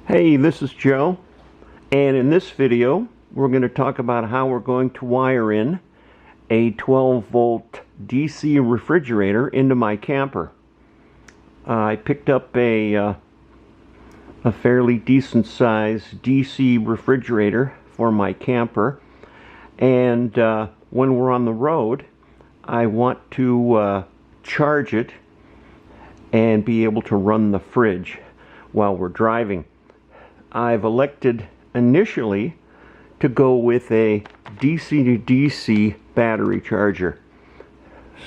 Hey, this is Joe, and in this video we're going to talk about how we're going to wire in a 12-volt DC refrigerator into my camper. I picked up a fairly decent size DC refrigerator for my camper, and when we're on the road I want to charge it and be able to run the fridge while we're driving. I've elected initially to go with a DC to DC battery charger.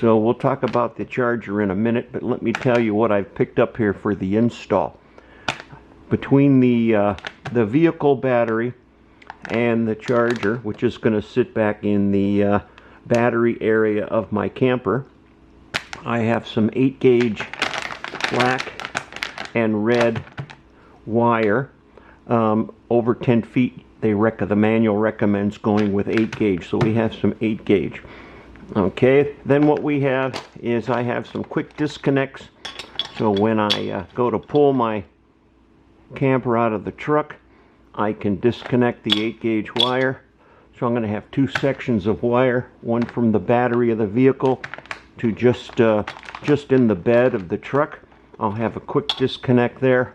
So we'll talk about the charger in a minute, but let me tell you what I've picked up here for the install. Between the vehicle battery and the charger, which is going to sit back in the battery area of my camper, I have some 8-gauge black and red wire. Over 10 feet, the manual recommends going with 8-gauge, so we have some 8-gauge. Okay, then what we have is I have some quick disconnects, so when I go to pull my camper out of the truck, I can disconnect the 8-gauge wire. So I'm going to have two sections of wire, one from the battery of the vehicle to just in the bed of the truck. I'll have a quick disconnect there.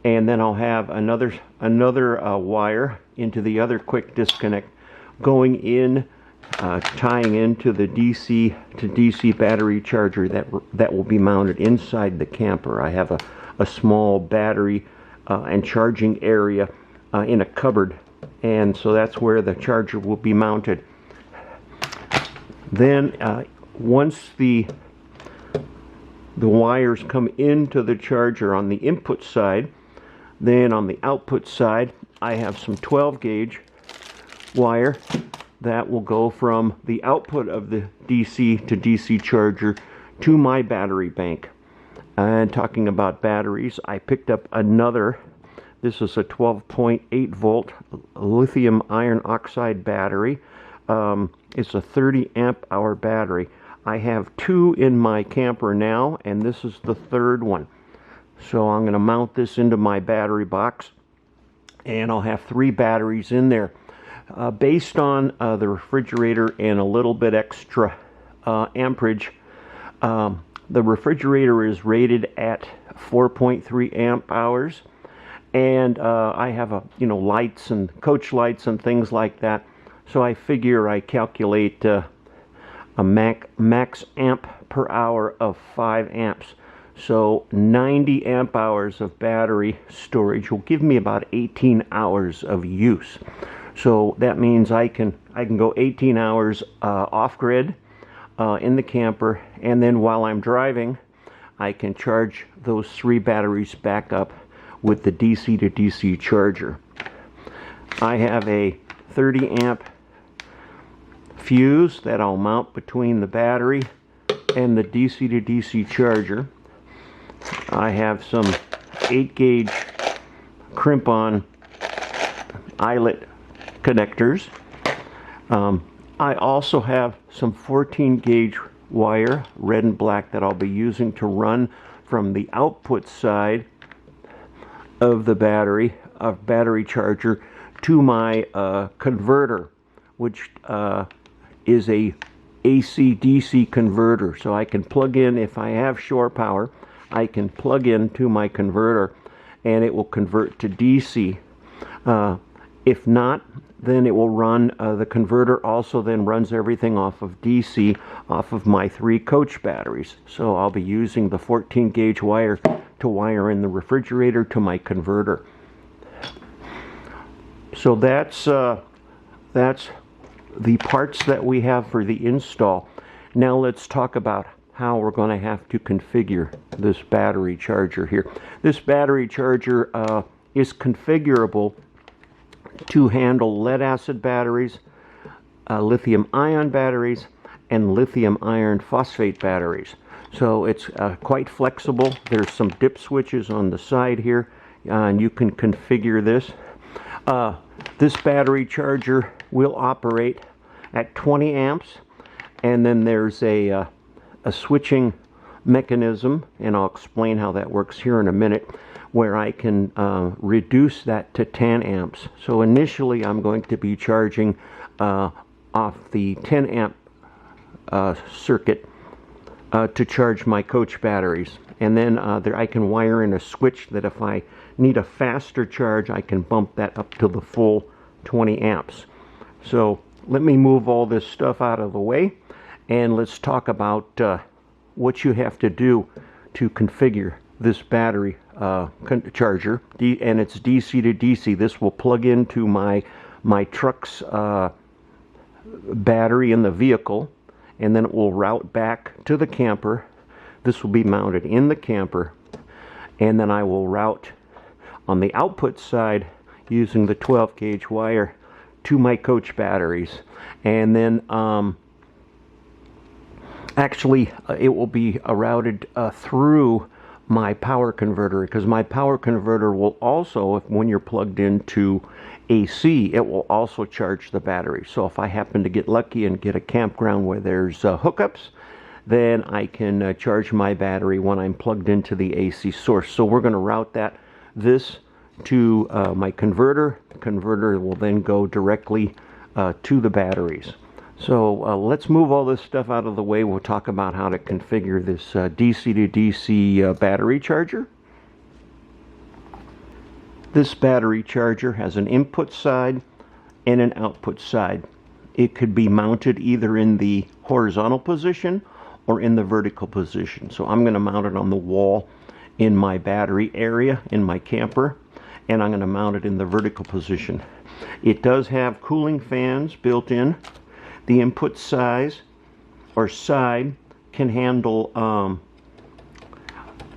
And then I'll have another wire into the other quick disconnect going in, tying into the DC to DC battery charger that will be mounted inside the camper. I have a small battery and charging area in a cupboard, and so that's where the charger will be mounted. Then once the wires come into the charger on the input side, then on the output side, I have some 12-gauge wire that will go from the output of the DC to DC charger to my battery bank. And talking about batteries, I picked up another. This is a 12.8 volt lithium iron oxide battery. It's a 30 amp hour battery. I have two in my camper now, and this is the third one. So I'm going to mount this into my battery box, and I'll have 3 batteries in there. Based on the refrigerator and a little bit extra amperage, the refrigerator is rated at 4.3 amp hours, and I have lights and coach lights and things like that. So I figure I calculate a max amp per hour of 5 amps. So 90 amp hours of battery storage will give me about 18 hours of use. So that means I can go 18 hours off grid in the camper, and then while I'm driving, I can charge those 3 batteries back up with the DC to DC charger. I have a 30 amp fuse that I'll mount between the battery and the DC to DC charger. I have some 8-gauge crimp-on eyelet connectors. I also have some 14-gauge wire, red and black, that I'll be using to run from the output side of the battery charger to my converter, which is a AC-DC converter. So I can plug in, if I have shore power, I can plug into my converter and it will convert to DC. If not, then it will run, the converter also then runs everything off of DC, off of my 3 coach batteries. So I'll be using the 14-gauge wire to wire in the refrigerator to my converter. So that's the parts that we have for the install. Now let's talk about how we're going to have to configure this battery charger here. This battery charger is configurable to handle lead acid batteries, lithium ion batteries, and lithium iron phosphate batteries. So it's quite flexible. There's some dip switches on the side here, and you can configure this. This battery charger will operate at 20 amps, and then there's a switching mechanism, and I'll explain how that works here in a minute, where I can reduce that to 10 amps. So initially I'm going to be charging off the 10 amp circuit to charge my coach batteries. And then I can wire in a switch that if I need a faster charge, I can bump that up to the full 20 amps. So let me move all this stuff out of the way, and let's talk about what you have to do to configure this battery charger. And it's DC to DC. This will plug into my truck's battery in the vehicle, and then it will route back to the camper. This will be mounted in the camper, and then I will route on the output side using the 12 gauge wire to my coach batteries. And then actually it will be routed through my power converter, because my power converter will also, when you're plugged into AC, it will also charge the battery. So if I happen to get lucky and get a campground where there's hookups, then I can charge my battery when I'm plugged into the AC source. So we're going to route this to my converter. The converter will then go directly to the batteries. So let's move all this stuff out of the way. We'll talk about how to configure this DC to DC battery charger. This battery charger has an input side and an output side. It could be mounted either in the horizontal position or in the vertical position. So I'm going to mount it on the wall in my battery area in my camper, and I'm going to mount it in the vertical position. It does have cooling fans built in. The input size or side can handle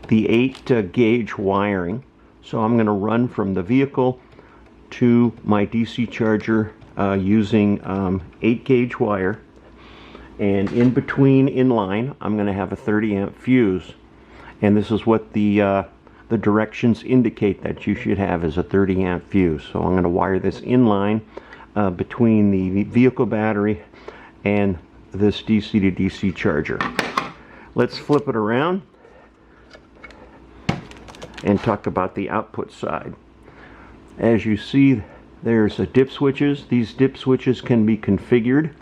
the 8 gauge wiring. So I'm going to run from the vehicle to my DC charger using 8 gauge wire, and in between, in line, I'm going to have a 30 amp fuse, and this is what the directions indicate that you should have, is a 30 amp fuse. So I'm going to wire this in line between the vehicle battery and this DC to DC charger. Let's flip it around and talk about the output side. As you see, there's dip switches. These dip switches can be configured,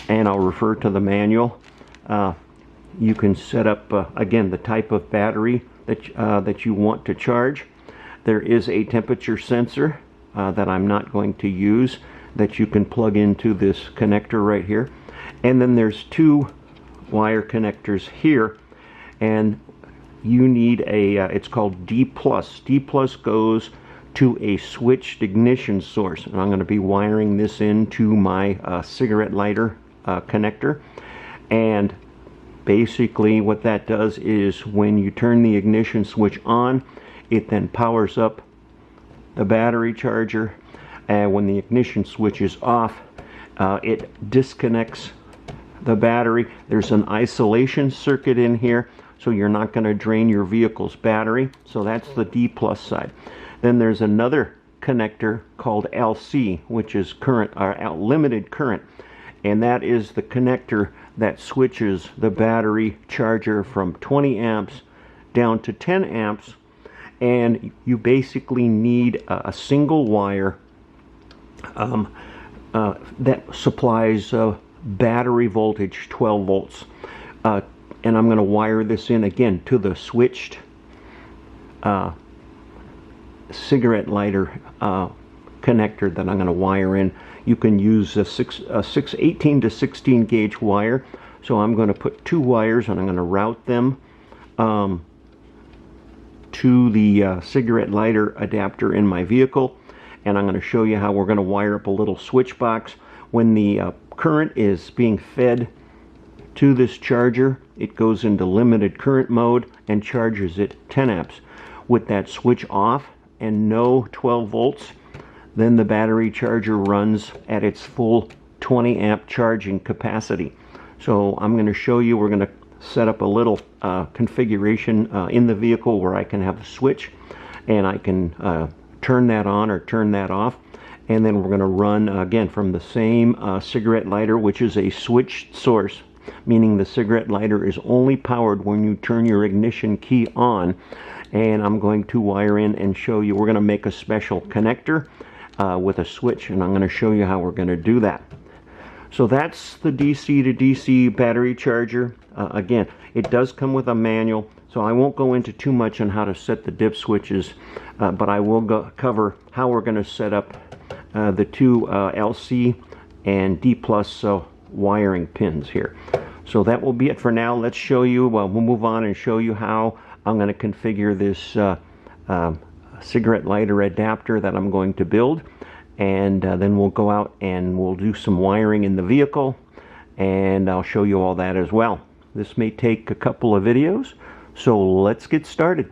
and I'll refer to the manual. You can set up again the type of battery that you want to charge. There is a temperature sensor that I'm not going to use, that you can plug into this connector right here. And then there's 2 wire connectors here, and you need a it's called D+. D+ goes to a switched ignition source, and I'm going to be wiring this into my cigarette lighter connector. And basically what that does is, when you turn the ignition switch on, it then powers up the battery charger, and when the ignition switch is off, it disconnects the battery. There's an isolation circuit in here, so you're not going to drain your vehicle's battery. So that's the D+ side. Then there's another connector called LC, which is current or limited current, and that is the connector that switches the battery charger from 20 amps down to 10 amps. And you basically need a single wire that supplies battery voltage 12 volts. And I'm going to wire this in again to the switched cigarette lighter connector that I'm going to wire in. You can use a 18 to 16 gauge wire. So I'm going to put 2 wires, and I'm going to route them to the cigarette lighter adapter in my vehicle. And I'm going to show you how we're going to wire up a little switch box. When the current is being fed to this charger, it goes into limited current mode and charges it 10 amps. With that switch off and no 12 volts, then the battery charger runs at its full 20 amp charging capacity. So I'm going to show you, we're going to set up a little configuration in the vehicle where I can have a switch, and I can turn that on or turn that off. And then we're going to run again from the same cigarette lighter, which is a switched source. meaning the cigarette lighter is only powered when you turn your ignition key on. And I'm going to wire in and show you. We're going to make a special connector with a switch, and I'm going to show you how we're going to do that. So that's the DC to DC battery charger. Again, it does come with a manual, so I won't go into too much on how to set the dip switches, but I will cover how we're going to set up the two LC and D plus wiring pins here. So that will be it for now. Let's show you, we'll move on and show you how I'm going to configure this cigarette lighter adapter that I'm going to build. And then we'll go out and we'll do some wiring in the vehicle, and I'll show you all that as well. This may take a couple of videos, so let's get started.